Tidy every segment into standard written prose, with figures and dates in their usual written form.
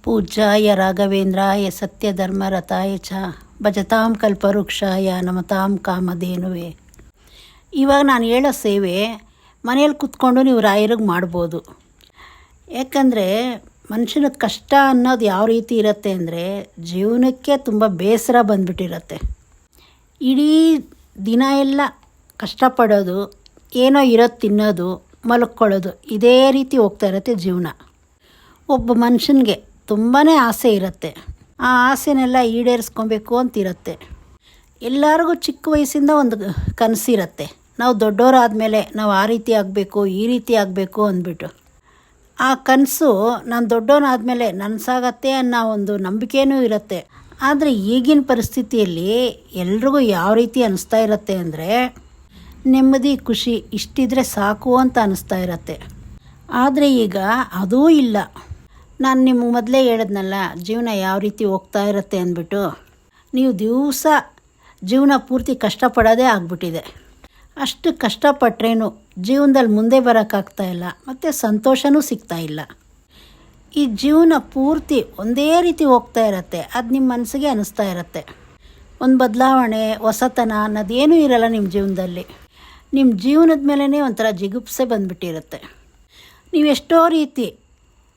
ಪೂಜ್ಯಾಯ ರಾಘವೇಂದ್ರಾಯ ಸತ್ಯಧರ್ಮರತಾಯ ಚ ಭಜತಾಂ ಕಲ್ಪವೃಕ್ಷಾಯ ನಮತಾಂ ಕಾಮಧೇನುವೆ. ಇವಾಗ ನಾನು ಹೇಳೋ ಸೇವೆ ಮನೆಯಲ್ಲಿ ಕೂತ್ಕೊಂಡು ನೀವು ರಾಯರಿಗೆ ಮಾಡ್ಬೋದು. ಯಾಕಂದರೆ ಮನುಷ್ಯನ ಕಷ್ಟ ಅನ್ನೋದು ಯಾವ ರೀತಿ ಇರುತ್ತೆ ಅಂದರೆ, ಜೀವನಕ್ಕೆ ತುಂಬ ಬೇಸರ ಬಂದುಬಿಟ್ಟಿರುತ್ತೆ. ಇಡೀ ದಿನ ಎಲ್ಲ ಕಷ್ಟಪಡೋದು, ಏನೋ ಇರೋದು ತಿನ್ನೋದು, ಮಲ್ಕೊಳ್ಳೋದು, ಇದೇ ರೀತಿ ಹೋಗ್ತಾ ಇರುತ್ತೆ ಜೀವನ. ಒಬ್ಬ ಮನುಷ್ಯನಿಗೆ ತುಂಬಾ ಆಸೆ ಇರುತ್ತೆ. ಆ ಆಸೆನೆಲ್ಲ ಈಡೇರಿಸ್ಕೊಬೇಕು ಅಂತಿರುತ್ತೆ. ಎಲ್ಲರಿಗೂ ಚಿಕ್ಕ ವಯಸ್ಸಿಂದ ಒಂದು ಕನಸಿರುತ್ತೆ, ನಾವು ದೊಡ್ಡವರಾದಮೇಲೆ ನಾವು ಆ ರೀತಿ ಆಗಬೇಕು, ಈ ರೀತಿ ಆಗಬೇಕು ಅಂದ್ಬಿಟ್ಟು. ಆ ಕನಸು ನಾನು ದೊಡ್ಡವನಾದಮೇಲೆ ನನಸಾಗತ್ತೆ ಅನ್ನೋ ಒಂದು ನಂಬಿಕೆಯೂ ಇರುತ್ತೆ. ಆದರೆ ಈಗಿನ ಪರಿಸ್ಥಿತಿಯಲ್ಲಿ ಎಲ್ರಿಗೂ ಯಾವ ರೀತಿ ಅನ್ನಿಸ್ತಾ ಇರುತ್ತೆ ಅಂದರೆ, ನೆಮ್ಮದಿ ಖುಷಿ ಇಷ್ಟಿದ್ರೆ ಸಾಕು ಅಂತ ಅನ್ನಿಸ್ತಾ ಇರುತ್ತೆ. ಆದರೆ ಈಗ ಅದೂ ಇಲ್ಲ. ನಾನು ನಿಮಗೆ ಮೊದಲೇ ಹೇಳಿದ್ನಲ್ಲ, ಜೀವನ ಯಾವ ರೀತಿ ಹೋಗ್ತಾ ಇರುತ್ತೆ ಅಂದ್ಬಿಟ್ಟು. ನೀವು ದಿವಸ ಜೀವನ ಪೂರ್ತಿ ಕಷ್ಟಪಡೋದೇ ಆಗ್ಬಿಟ್ಟಿದೆ. ಅಷ್ಟು ಕಷ್ಟಪಟ್ರೇನು ಜೀವನದಲ್ಲಿ ಮುಂದೆ ಬರೋಕ್ಕಾಗ್ತಾಯಿಲ್ಲ, ಮತ್ತು ಸಂತೋಷವೂ ಸಿಗ್ತಾಯಿಲ್ಲ. ಈ ಜೀವನ ಪೂರ್ತಿ ಒಂದೇ ರೀತಿ ಹೋಗ್ತಾ ಇರುತ್ತೆ. ಅದು ನಿಮ್ಮ ಮನಸ್ಸಿಗೆ ಅನ್ನಿಸ್ತಾ ಇರುತ್ತೆ. ಒಂದು ಬದಲಾವಣೆ, ಹೊಸತನ ಅನ್ನೋದೇನೂ ಇರಲ್ಲ ನಿಮ್ಮ ಜೀವನದಲ್ಲಿ. ನಿಮ್ಮ ಜೀವನದ ಮೇಲೇ ಒಂಥರ ಜಿಗುಪ್ಸೆ ಬಂದುಬಿಟ್ಟಿರುತ್ತೆ. ನೀವು ಎಷ್ಟೋ ರೀತಿ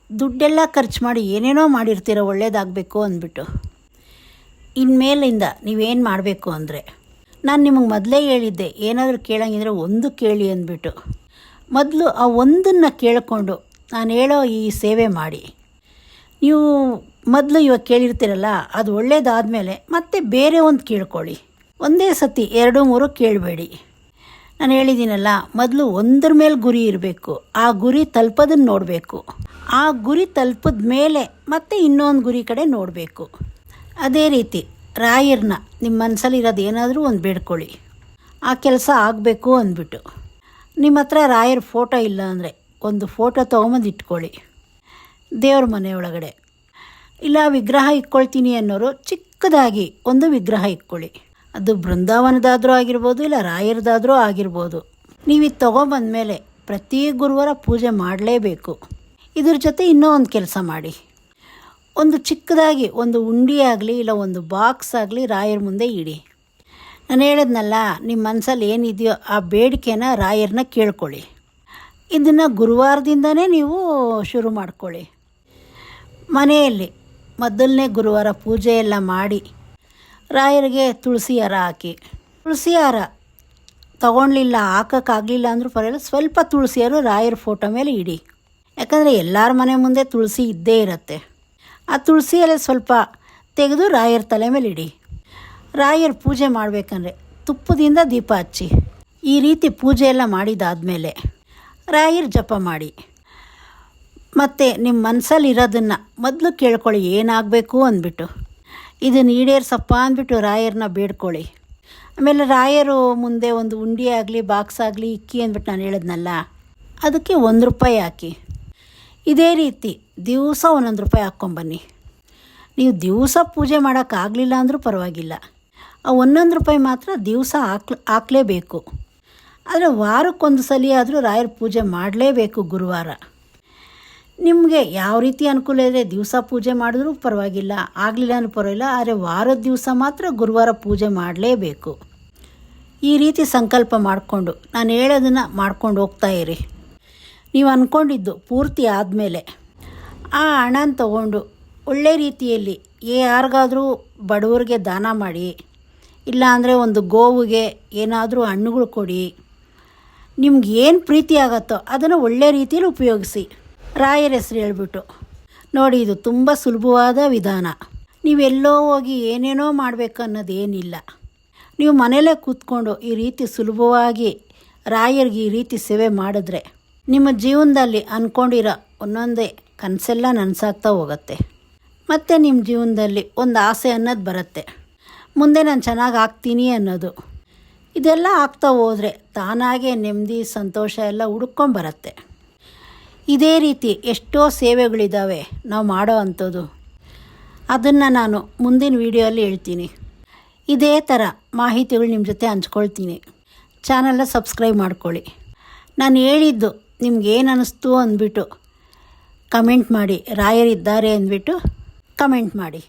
ದುಡ್ಡೆಲ್ಲ ಖರ್ಚು ಮಾಡಿ ಏನೇನೋ ಮಾಡಿರ್ತೀರ ಒಳ್ಳೇದಾಗಬೇಕು ಅಂದ್ಬಿಟ್ಟು. ಇನ್ಮೇಲಿಂದ ನೀವೇನು ಮಾಡಬೇಕು ಅಂದರೆ, ನಾನು ನಿಮಗೆ ಮೊದಲೇ ಹೇಳಿದ್ದೆ, ಏನಾದರೂ ಕೇಳೋಂಗಿದ್ರೆ ಒಂದು ಕೇಳಿ ಅಂದ್ಬಿಟ್ಟು. ಮೊದಲು ಆ ಒಂದನ್ನು ಕೇಳಿಕೊಂಡು ನಾನು ಹೇಳೋ ಈ ಸೇವೆ ಮಾಡಿ. ನೀವು ಮೊದಲು ಇವಾಗ ಕೇಳಿರ್ತೀರಲ್ಲ, ಅದು ಒಳ್ಳೇದಾದಮೇಲೆ ಮತ್ತೆ ಬೇರೆ ಒಂದು ಕೇಳ್ಕೊಳ್ಳಿ. ಒಂದೇ ಸತಿ 2-3 ಕೇಳಬೇಡಿ. ನಾನು ಹೇಳಿದ್ದೀನಲ್ಲ, ಮೊದಲು ಒಂದ್ರ ಮೇಲೆ ಗುರಿ ಇರಬೇಕು. ಆ ಗುರಿ ತಲುಪೋದನ್ನು ನೋಡಬೇಕು. ಆ ಗುರಿ ತಲುಪಿದ ಮೇಲೆ ಮತ್ತೆ ಇನ್ನೊಂದು ಗುರಿ ಕಡೆ ನೋಡಬೇಕು. ಅದೇ ರೀತಿ ರಾಯರನ್ನ ನಿಮ್ಮ ಮನಸ್ಸಲ್ಲಿರೋದು ಏನಾದರೂ ಒಂದು ಬೇಡ್ಕೊಳ್ಳಿ, ಆ ಕೆಲಸ ಆಗಬೇಕು ಅಂದ್ಬಿಟ್ಟು. ನಿಮ್ಮ ಹತ್ರ ರಾಯರ ಫೋಟೋ ಇಲ್ಲ ಅಂದರೆ ಒಂದು ಫೋಟೋ ತೊಗೊಂಬಂದು ಇಟ್ಕೊಳ್ಳಿ ದೇವ್ರ ಮನೆಯೊಳಗಡೆ. ಇಲ್ಲ ವಿಗ್ರಹ ಇಟ್ಕೊಳ್ತೀನಿ ಅನ್ನೋರು ಚಿಕ್ಕದಾಗಿ ಒಂದು ವಿಗ್ರಹ ಇಟ್ಕೊಳ್ಳಿ. ಅದು ಬೃಂದಾವನದಾದರೂ ಆಗಿರ್ಬೋದು, ಇಲ್ಲ ರಾಯರದಾದರೂ ಆಗಿರ್ಬೋದು. ನೀವು ಇದು ತೊಗೊಂಬಂದಮೇಲೆ ಪ್ರತಿ ಗುರುವಾರ ಪೂಜೆ ಮಾಡಲೇಬೇಕು. ಇದ್ರ ಜೊತೆ ಇನ್ನೂ ಒಂದು ಕೆಲಸ ಮಾಡಿ. ಒಂದು ಚಿಕ್ಕದಾಗಿ ಒಂದು ಉಂಡಿ ಆಗಲಿ ಇಲ್ಲ ಒಂದು ಬಾಕ್ಸ್ ಆಗಲಿ ರಾಯರ ಮುಂದೆ ಇಡಿ. ನಾನು ಹೇಳಿದ್ನಲ್ಲ, ನಿಮ್ಮ ಮನಸ್ಸಲ್ಲಿ ಏನಿದೆಯೋ ಆ ಬೇಡಿಕೆನ ರಾಯರನ್ನ ಕೇಳ್ಕೊಳ್ಳಿ. ಇದನ್ನು ಗುರುವಾರದಿಂದನೇ ನೀವು ಶುರು ಮಾಡ್ಕೊಳ್ಳಿ. ಮನೆಯಲ್ಲಿ ಮೊದಲನೇ ಗುರುವಾರ ಪೂಜೆ ಎಲ್ಲ ಮಾಡಿ ರಾಯರಿಗೆ ತುಳಸಿ ಹಾರ ಹಾಕಿ. ತುಳಸಿ ಹಾರ ತೊಗೊಳ್ಲಿಲ್ಲ, ಹಾಕೋಕ್ಕಾಗಲಿಲ್ಲ ಅಂದರೂ ಪರವಾಗಿಲ್ಲ, ಸ್ವಲ್ಪ ತುಳಸಿ ಹಾರ ರಾಯರ ಫೋಟೋ ಮೇಲೆ ಇಡಿ. ಯಾಕಂದರೆ ಎಲ್ಲರ ಮನೆ ಮುಂದೆ ತುಳಸಿ ಇದ್ದೇ ಇರುತ್ತೆ. ಆ ತುಳಸಿಯಲ್ಲೇ ಸ್ವಲ್ಪ ತೆಗೆದು ರಾಯರ ತಲೆ ಮೇಲೆ ಇಡಿ. ರಾಯರ ಪೂಜೆ ಮಾಡಬೇಕಂದ್ರೆ ತುಪ್ಪದಿಂದ ದೀಪ ಹಚ್ಚಿ. ಈ ರೀತಿ ಪೂಜೆ ಎಲ್ಲ ಮಾಡಿದಾದಮೇಲೆ ರಾಯರ ಜಪ ಮಾಡಿ. ಮತ್ತು ನಿಮ್ಮ ಮನಸ್ಸಲ್ಲಿ ಇರೋದನ್ನು ಮೊದಲು ಕೇಳ್ಕೊಳ್ಳಿ, ಏನಾಗಬೇಕು ಅಂದ್ಬಿಟ್ಟು. ಇದನ್ನು ಈಡೇರಿಸಪ್ಪ ಅಂದ್ಬಿಟ್ಟು ರಾಯರನ್ನ ಬೇಡ್ಕೊಳ್ಳಿ. ಆಮೇಲೆ ರಾಯರು ಮುಂದೆ ಒಂದು ಉಂಡಿ ಆಗಲಿ ಬಾಕ್ಸ್ ಆಗಲಿ ಇಕ್ಕಿ ಅಂದ್ಬಿಟ್ಟು ನಾನು ಹೇಳಿದ್ನಲ್ಲ, ಅದಕ್ಕೆ ₹1 ಹಾಕಿ. ಇದೇ ರೀತಿ ದಿವಸ ₹1 ಹಾಕ್ಕೊಂಬನ್ನಿ. ನೀವು ದಿವಸ ಪೂಜೆ ಮಾಡೋಕ್ಕಾಗಲಿಲ್ಲ ಅಂದರೂ ಪರವಾಗಿಲ್ಲ, ಆ ₹1 ಮಾತ್ರ ದಿವಸ ಹಾಕಲೇಬೇಕು. ಆದರೆ ವಾರಕ್ಕೊಂದು ಸಲ ಆದರೂ ರಾಯರ ಪೂಜೆ ಮಾಡಲೇಬೇಕು ಗುರುವಾರ. ನಿಮಗೆ ಯಾವ ರೀತಿ ಅನುಕೂಲ ಇದೆ, ದಿವಸ ಪೂಜೆ ಮಾಡಿದ್ರೂ ಪರವಾಗಿಲ್ಲ, ಆಗಲಿಲ್ಲ ಅಂದ್ರೂ ಪರವಾಗಿಲ್ಲ. ಆದರೆ ವಾರದ ದಿವಸ ಮಾತ್ರ ಗುರುವಾರ ಪೂಜೆ ಮಾಡಲೇಬೇಕು. ಈ ರೀತಿ ಸಂಕಲ್ಪ ಮಾಡಿಕೊಂಡು ನಾನು ಹೇಳೋದನ್ನು ಮಾಡ್ಕೊಂಡು ಹೋಗ್ತಾ ಇರಿ. ನೀವು ಅಂದ್ಕೊಂಡಿದ್ದು ಪೂರ್ತಿ ಆದಮೇಲೆ ಆ ಹಣನ ತಗೊಂಡು ಒಳ್ಳೆ ರೀತಿಯಲ್ಲಿ ಯಾರಿಗಾದರೂ ಬಡವರಿಗೆ ದಾನ ಮಾಡಿ, ಇಲ್ಲಾಂದರೆ ಒಂದು ಗೋವಿಗೆ ಏನಾದರೂ ಹಣ್ಣುಗಳು ಕೊಡಿ. ನಿಮ್ಗೆ ಏನು ಪ್ರೀತಿ ಆಗುತ್ತೋ ಅದನ್ನು ಒಳ್ಳೆ ರೀತಿಯಲ್ಲಿ ಉಪಯೋಗಿಸಿ. ರಾಯರ ಹೆಸರು ಹೇಳ್ಬಿಟ್ಟು ನೋಡಿ, ಇದು ತುಂಬ ಸುಲಭವಾದ ವಿಧಾನ. ನೀವೆಲ್ಲೋ ಹೋಗಿ ಏನೇನೋ ಮಾಡಬೇಕು ಅನ್ನೋದೇನಿಲ್ಲ. ನೀವು ಮನೇಲೇ ಕೂತ್ಕೊಂಡು ಈ ರೀತಿ ಸುಲಭವಾಗಿ ರಾಯರಿಗೆ ಈ ರೀತಿ ಸೇವೆ ಮಾಡಿದ್ರೆ ನಿಮ್ಮ ಜೀವನದಲ್ಲಿ ಅಂದ್ಕೊಂಡಿರೋ ಒಂದೊಂದೇ ಕನಸೆಲ್ಲ ನನಸಾಗ್ತಾ ಹೋಗುತ್ತೆ. ಮತ್ತು ನಿಮ್ಮ ಜೀವನದಲ್ಲಿ ಒಂದು ಆಸೆ ಅನ್ನೋದು ಬರುತ್ತೆ, ಮುಂದೆ ನಾನು ಚೆನ್ನಾಗಿ ಆಗ್ತೀನಿ ಅನ್ನೋದು. ಇದೆಲ್ಲ ಆಗ್ತಾ ಹೋದರೆ ತಾನಾಗೇ ನೆಮ್ಮದಿ ಸಂತೋಷ ಎಲ್ಲ ಹುಡ್ಕೊಂಬರುತ್ತೆ. ಇದೇ ರೀತಿ ಎಷ್ಟೋ ಸೇವೆಗಳಿದ್ದಾವೆ ನಾವು ಮಾಡೋ ಅಂಥದ್ದು. ಅದನ್ನು ನಾನು ಮುಂದಿನ ವೀಡಿಯೋಲ್ಲಿ ಹೇಳ್ತೀನಿ. ಇದೇ ಥರ ಮಾಹಿತಿಗಳು ನಿಮ್ಮ ಜೊತೆ ಹಂಚ್ಕೊಳ್ತೀನಿ. ಚಾನಲ್ನ ಸಬ್ಸ್ಕ್ರೈಬ್ ಮಾಡ್ಕೊಳ್ಳಿ. ನಾನು ಹೇಳಿದ್ದು ನಿಮ್ಗೇನು ಅನ್ನಿಸ್ತು ಅಂದ್ಬಿಟ್ಟು ಕಮೆಂಟ್ ಮಾಡಿ, ರಾಯರಿದ್ದಾರೆ ಅಂದ್ಬಿಟ್ಟು ಕಮೆಂಟ್ ಮಾಡಿ.